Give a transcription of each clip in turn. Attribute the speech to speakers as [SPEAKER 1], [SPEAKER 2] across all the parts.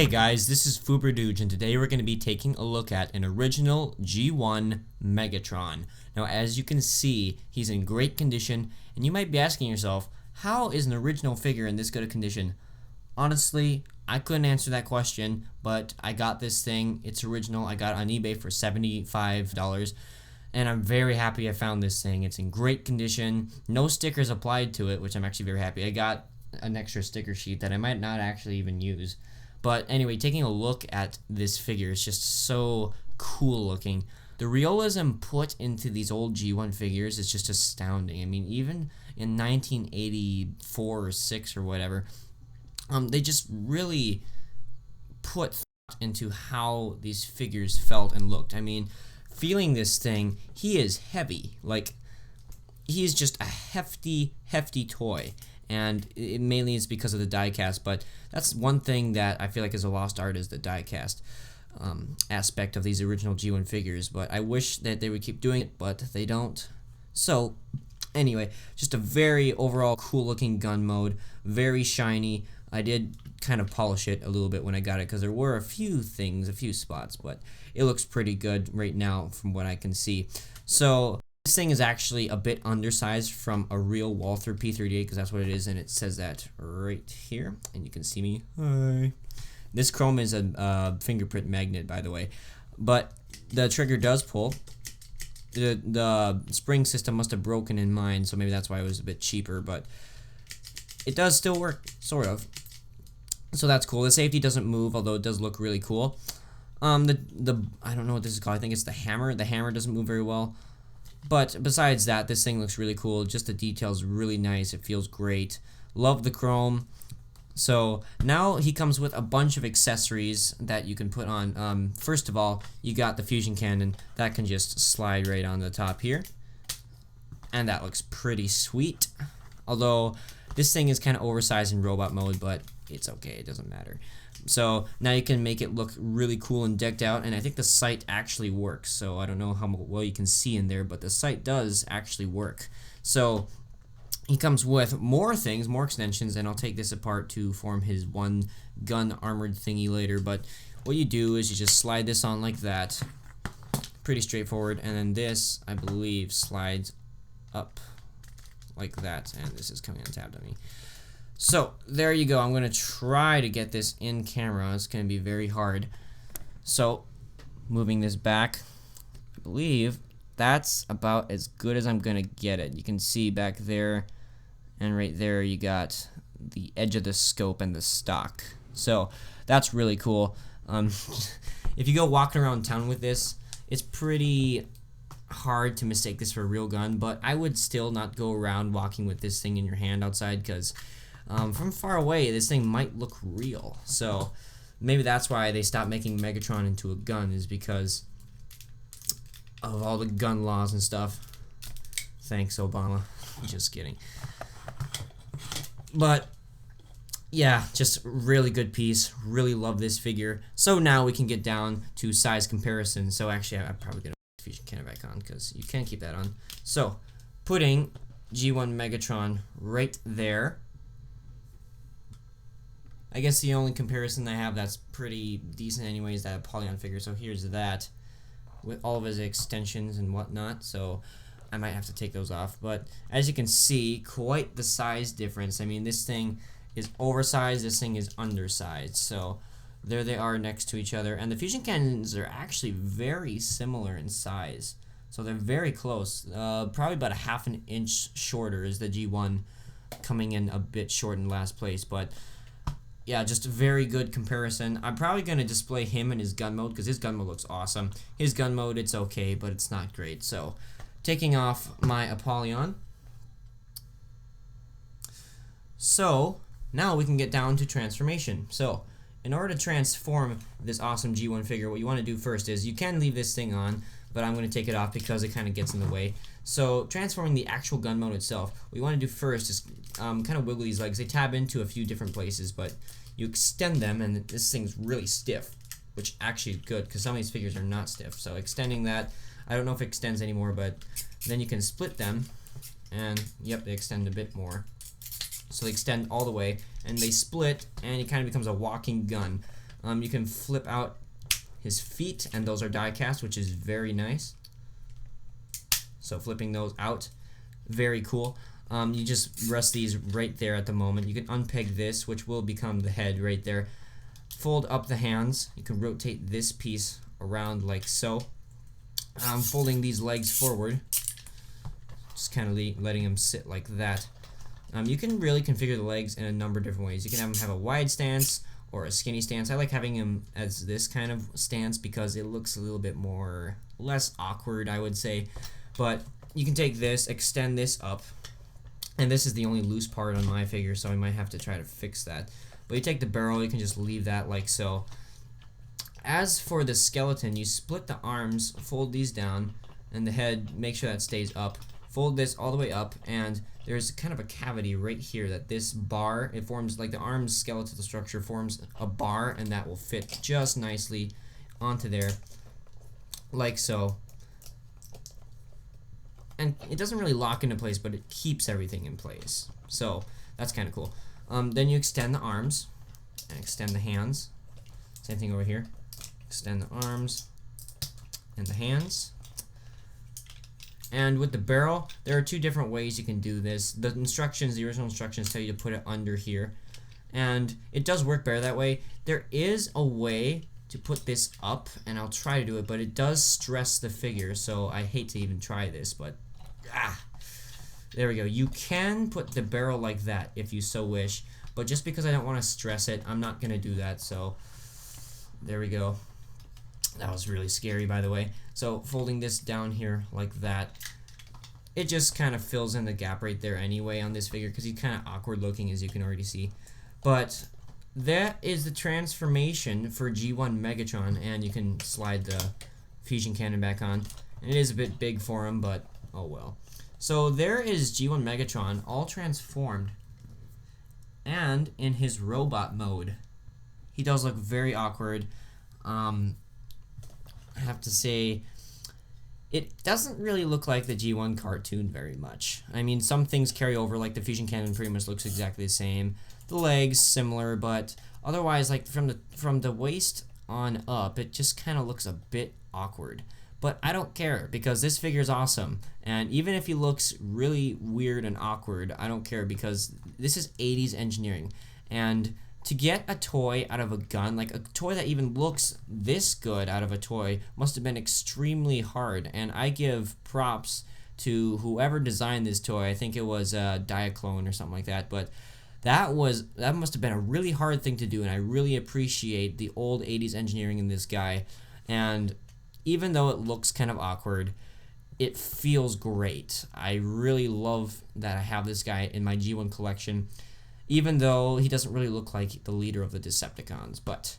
[SPEAKER 1] Hey guys, this is Fuberduge, and today we're going to be taking a look at an original G1 Megatron. Now, as you can see, he's in great condition, and you might be asking yourself, how is an original figure in this good a condition? Honestly, I couldn't answer that question, but I got this thing. It's original. I got it on eBay for $75, and I'm very happy I found this thing. It's in great condition. No stickers applied to it, which I'm actually very happy. I got an extra sticker sheet that I might not actually even use. But anyway, taking a look at this figure is just so cool looking. The realism put into these old G1 figures is just astounding. I mean, even in 1984 or 6 or whatever, they just really put thought into how these figures felt and looked. I mean, feeling this thing, he is heavy. Like, he's just a hefty toy. And it mainly is because of the die-cast, but that's one thing that I feel like is a lost art, is the die-cast aspect of these original G1 figures. But I wish that they would keep doing it, but they don't. So anyway, just a very overall cool looking gun mode, very shiny. I did kind of polish it a little bit when I got it because there were a few spots, but it looks pretty good right now from what I can see. So this thing is actually a bit undersized from a real Walther P38, because that's what it is, and it says that right here, and you can see me. Hi. This chrome is a fingerprint magnet, by the way, but the trigger does pull. The spring system must have broken in mine, so maybe that's why it was a bit cheaper, but it does still work, sort of. So that's cool. The safety doesn't move, although it does look really cool. I don't know what this is called. I think it's the hammer. The hammer doesn't move very well. But besides that, this thing looks really cool. Just the details really nice. It feels great. Love the chrome. So now he comes with a bunch of accessories that you can put on. First of all, you got the fusion cannon. That can just slide right on the top here. And that looks pretty sweet. Although this thing is kind of oversized in robot mode, but it's okay. It doesn't matter. So now you can make it look really cool and decked out, and I think the sight actually works. So I don't know how well you can see in there, but the sight does actually work. So he comes with more things, more extensions, and I'll take this apart to form his one gun armored thingy later. But what you do is you just slide this on like that, pretty straightforward, and then this, I believe, slides up like that, and this is coming untabbed on me. So there you go. I'm going to try to get this in camera. It's going to be very hard. So moving this back, I believe that's about as good as I'm going to get it. You can see back there and right there you got the edge of the scope and the stock. So that's really cool. If you go walking around town with this, it's pretty hard to mistake this for a real gun, but I would still not go around walking with this thing in your hand outside, because from far away, this thing might look real. So maybe that's why they stopped making Megatron into a gun, is because of all the gun laws and stuff. Thanks, Obama. Just kidding. But yeah, just really good piece. Really love this figure. So now we can get down to size comparison. So actually, I'm probably gonna put the fusion cannon back on, because you can't keep that on. So putting G1 Megatron right there. I guess the only comparison I have that's pretty decent anyway is that Polygon figure. So here's that with all of his extensions and whatnot. So I might have to take those off. But as you can see, quite the size difference. I mean, this thing is oversized, this thing is undersized. So there they are next to each other. And the fusion cannons are actually very similar in size. So they're very close. Probably about a ½ an inch shorter is the G1, coming in a bit short in last place. But yeah, just a very good comparison. I'm probably going to display him in his gun mode, because his gun mode looks awesome. His gun mode, it's okay, but it's not great. So, taking off my Apollyon. So, now we can get down to transformation. So, in order to transform this awesome G1 figure, what you want to do first is, you can leave this thing on, but I'm going to take it off because it kind of gets in the way. So transforming the actual gun mode itself, what you want to do first is kind of wiggle these legs. They tab into a few different places, but you extend them, and this thing's really stiff, which actually is good, because some of these figures are not stiff. So extending that, I don't know if it extends anymore, but then you can split them, and yep, they extend a bit more. So they extend all the way, and they split, and it kind of becomes a walking gun. You can flip out his feet, and those are die cast, which is very nice. So flipping those out, very cool. You just rest these right there at the moment. You can unpeg this, which will become the head right there. Fold up the hands. You can rotate this piece around like so. Folding these legs forward, just kind of letting them sit like that. You can really configure the legs in a number of different ways. You can have them have a wide stance or a skinny stance. I like having him as this kind of stance because it looks a little bit less awkward, I would say. But you can take this, extend this up, and this is the only loose part on my figure, so I might have to try to fix that. But you take the barrel, you can just leave that like so. As for the skeleton, you split the arms, fold these down, and the head, make sure that stays up. Fold this all the way up, and there's kind of a cavity right here that this bar, it forms like the arm's skeletal structure forms a bar, and that will fit just nicely onto there, like so. And it doesn't really lock into place, but it keeps everything in place. So that's kind of cool. Then you extend the arms and extend the hands. Same thing over here. Extend the arms and the hands. And with the barrel, there are two different ways you can do this. The instructions, the original instructions, tell you to put it under here. And it does work better that way. There is a way to put this up, and I'll try to do it, but it does stress the figure, so I hate to even try this, but there we go. You can put the barrel like that if you so wish, but just because I don't want to stress it, I'm not gonna do that. So there we go. That was really scary, by the way. So folding this down here like that, it just kind of fills in the gap right there anyway on this figure because he's kind of awkward looking, as you can already see. But that is the transformation for G1 Megatron, and you can slide the fusion cannon back on. And it is a bit big for him, but oh well. So there is G1 Megatron all transformed and in his robot mode. He does look very awkward. I have to say, it doesn't really look like the G1 cartoon very much. I mean, some things carry over, like the fusion cannon pretty much looks exactly the same. The legs similar, but otherwise, like from the waist on up, it just kind of looks a bit awkward. But I don't care because this figure is awesome, and even if he looks really weird and awkward, I don't care because this is 80s engineering. And to get a toy out of a gun, like a toy that even looks this good out of a toy, must have been extremely hard. And I give props to whoever designed this toy. I think it was Diaclone or something like that. But that must have been a really hard thing to do, and I really appreciate the old 80s engineering in this guy. And even though it looks kind of awkward, it feels great. I really love that I have this guy in my G1 collection, even though he doesn't really look like the leader of the Decepticons, but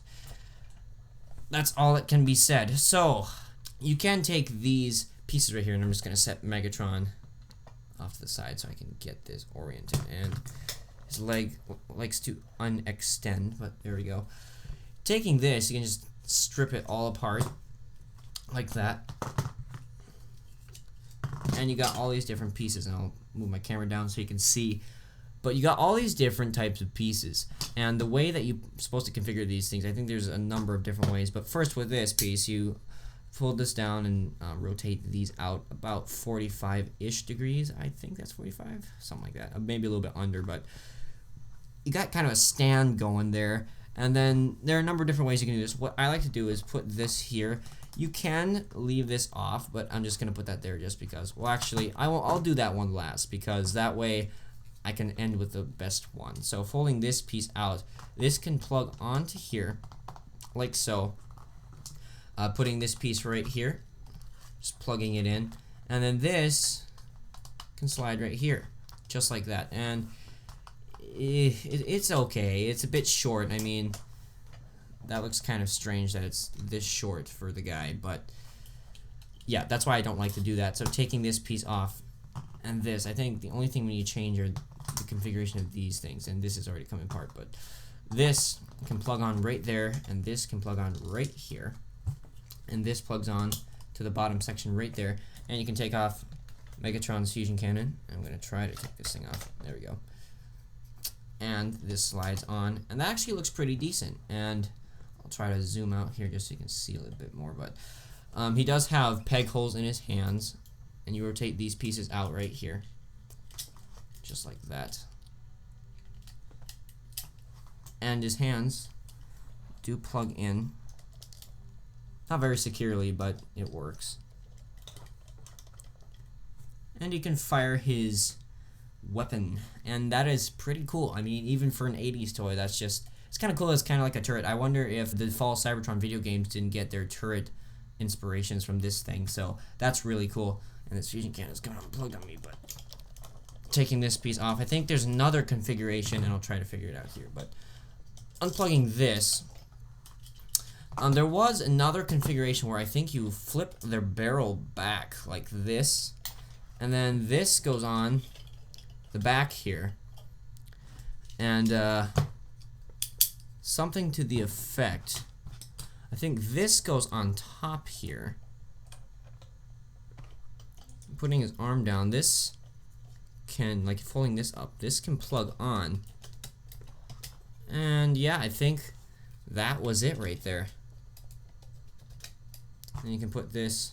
[SPEAKER 1] that's all that can be said. So, you can take these pieces right here, and I'm just going to set Megatron off to the side so I can get this oriented, and his leg likes to unextend, but there we go. Taking this, you can just strip it all apart, like that, and you got all these different pieces, and I'll move my camera down so you can see. But you got all these different types of pieces, and the way that you're supposed to configure these things, I think there's a number of different ways. But first, with this piece, you fold this down and rotate these out about 45-ish degrees. I think that's 45, something like that. Maybe a little bit under, but you got kind of a stand going there. And then there are a number of different ways you can do this. What I like to do is put this here. You can leave this off, but I'm just going to put that there just because. Well, actually, I'll do that one last because that way I can end with the best one. So folding this piece out, this can plug onto here, like so. Putting this piece right here, just plugging it in, and then this can slide right here, just like that. And it's okay. It's a bit short. I mean, that looks kind of strange that it's this short for the guy, but yeah, that's why I don't like to do that. So taking this piece off and this, I think the only thing we need to change are the configuration of these things, and this is already coming apart, but this can plug on right there, and this can plug on right here, and this plugs on to the bottom section right there, and you can take off Megatron's fusion cannon. I'm going to try to take this thing off. There we go. And this slides on, and that actually looks pretty decent, and I'll try to zoom out here just so you can see a little bit more, but he does have peg holes in his hands, and you rotate these pieces out right here, just like that. And his hands do plug in. Not very securely, but it works. And he can fire his weapon, and that is pretty cool. I mean, even for an 80s toy, that's just, it's kind of cool. It's kind of like a turret. I wonder if the fall Cybertron video games didn't get their turret inspirations from this thing, so that's really cool. And this fusion cannon is kind of unplugged on me, but taking this piece off, I think there's another configuration, and I'll try to figure it out here, but unplugging this, there was another configuration where I think you flip their barrel back like this, and then this goes on the back here, and something to the effect, I think this goes on top here. Putting his arm down, this can, like folding this up, this can plug on. And yeah, I think that was it right there. And you can put this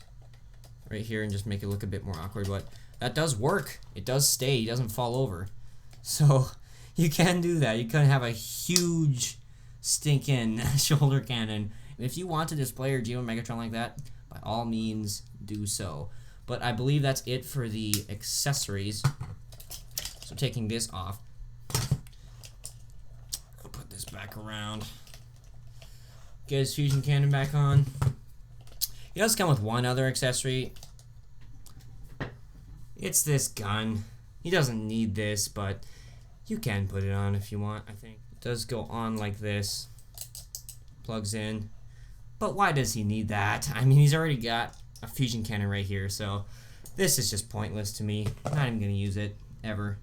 [SPEAKER 1] right here and just make it look a bit more awkward, but that does work. It does stay, it doesn't fall over. So you can do that. You can have a huge stinking shoulder cannon. If you want to display your G1 Megatron like that, by all means do so. But I believe that's it for the accessories. So taking this off, I'll put this back around. Get his fusion cannon back on. He does come with one other accessory. It's this gun. He doesn't need this, but you can put it on if you want, I think. It does go on like this. Plugs in. But why does he need that? I mean, he's already got a fusion cannon right here, so this is just pointless to me. I'm not even going to use it, ever.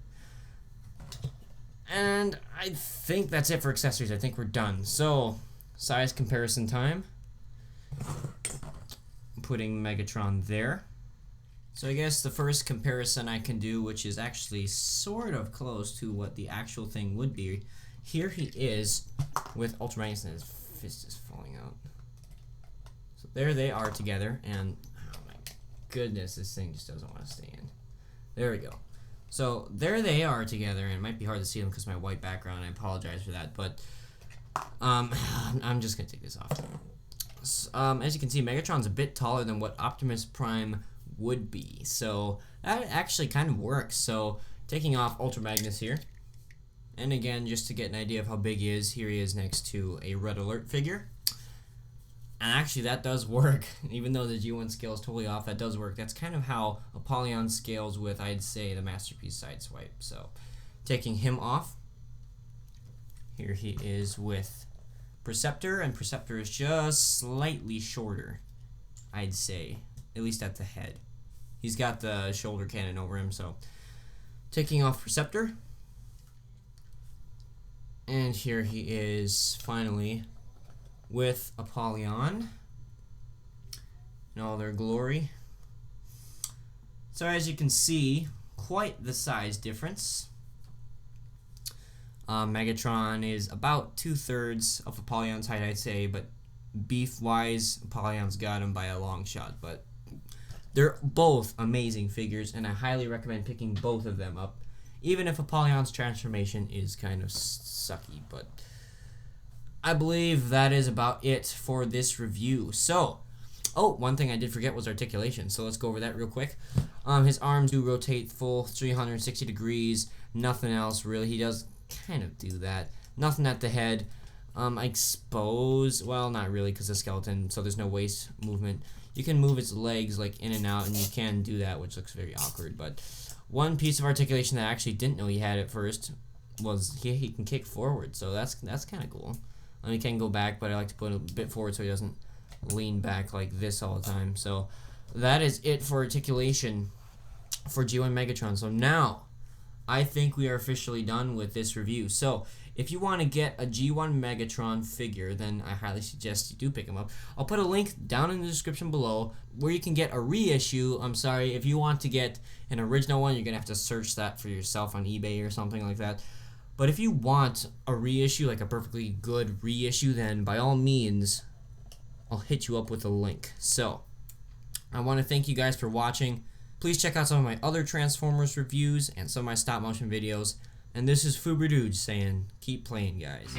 [SPEAKER 1] And I think that's it for accessories. I think we're done. So, size comparison time. I'm putting Megatron there. So I guess the first comparison I can do, which is actually sort of close to what the actual thing would be. Here he is with Ultra Magnus, and his fist is falling out. So there they are together, and oh my goodness, this thing just doesn't want to stay in. There we go. So there they are together, and it might be hard to see them because of my white background. I apologize for that, but I'm just gonna take this off. As you can see, Megatron's a bit taller than what Optimus Prime would be, so that actually kind of works. So taking off Ultra Magnus here, and again, just to get an idea of how big he is, here he is next to a Red Alert figure. And actually that does work. Even though the G1 scale is totally off, that does work. That's kind of how Apollyon scales with, I'd say, the Masterpiece Sideswipe. So taking him off, here he is with Perceptor, and Perceptor is just slightly shorter, I'd say, at least at the head. He's got the shoulder cannon over him, so taking off Perceptor, and here he is finally with Apollyon in all their glory. So as you can see, quite the size difference. Megatron is about 2/3 of Apollon's height, I'd say, but beef-wise, Apollon's got him by a long shot. But they're both amazing figures, and I highly recommend picking both of them up, even if Apollon's transformation is kind of sucky. But I believe that is about it for this review. So, oh, one thing I did forget was articulation, so let's go over that real quick. His arms do rotate full 360 degrees, nothing else really. He does kind of do that. Nothing at the head. I suppose, well, not really, because the skeleton, so there's no waist movement. You can move its legs like in and out, and you can do that, which looks very awkward. But one piece of articulation that I actually didn't know he had at first was he can kick forward, so that's kind of cool. He can go back, but I like to put a bit forward so he doesn't lean back like this all the time. So that is it for articulation for G1 Megatron. So now I think we are officially done with this review. So if you want to get a G1 Megatron figure, then I highly suggest you do pick him up. I'll put a link down in the description below where you can get a reissue. I'm sorry, if you want to get an original one, you're going to have to search that for yourself on eBay or something like that. But if you want a reissue, like a perfectly good reissue, then by all means, I'll hit you up with a link. So, I want to thank you guys for watching. Please check out some of my other Transformers reviews and some of my stop motion videos. And this is Fuberdude saying, keep playing, guys.